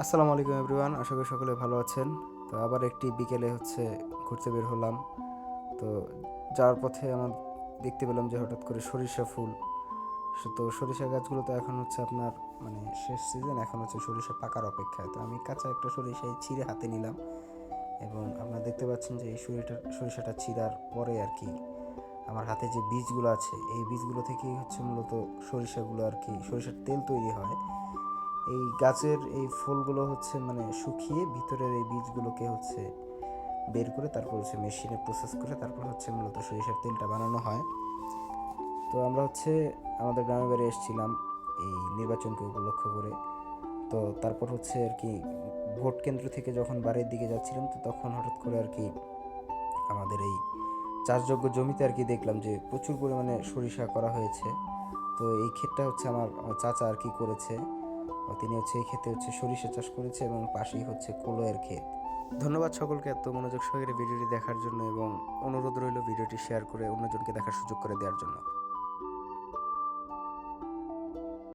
আসসালামু আলাইকুম এভরিওয়ান, আশা করি সকলে ভালো আছেন। তো আবার একটি বিকেলে ঘুরতে বের হলাম। তো যাওয়ার পথে আমার দেখতে পেলাম যে হঠাৎ করে সরিষা ফুল। তো সরিষা গাছগুলো তো এখন আপনার মানে শেষ সিজন, এখন সরিষা পাকার অপেক্ষায়। তো আমি কাঁচা একটা সরিষায় ছিঁড়ে হাতে নিলাম এবং আপনারা দেখতে পাচ্ছেন যে এই সরিষাটা ছিঁড়ার পরে আমার হাতে যে বীজগুলো আছে এই বীজগুলো থেকেই মূলত সরিষাগুলো সরিষার তেল তৈরি হয়। এই গাছের এই ফুলগুলো মানে শুকিয়ে ভিতরের এই বীজগুলোকে বের করে তারপর মেশিনে প্রসেস করে তারপর মূলত সরিষার তেলটা বানানো হয়। তো আমরা আমাদের গ্রামের বাড়ি এসেছিলাম এই নির্বাচনকে উপলক্ষ করে। তো তারপর ভোট কেন্দ্র থেকে যখন বাড়ির দিকে যাচ্ছিলাম, তো তখন হঠাৎ করে আমাদের এই চাষযোগ্য জমিতে দেখলাম যে প্রচুর পরিমাণে সরিষা করা হয়েছে। তো এই ক্ষেতটা আমার চাচা করেছে। তিনি এই ক্ষেতে সরিষা চাষ করেছে এবং পাশেই কলয়ের ক্ষেত। ধন্যবাদ সকলকে এত মনোযোগ সহকারে ভিডিওটি দেখার জন্য, এবং অনুরোধ রইল ভিডিওটি শেয়ার করে অন্যজনকে দেখার সুযোগ করে দেওয়ার জন্য।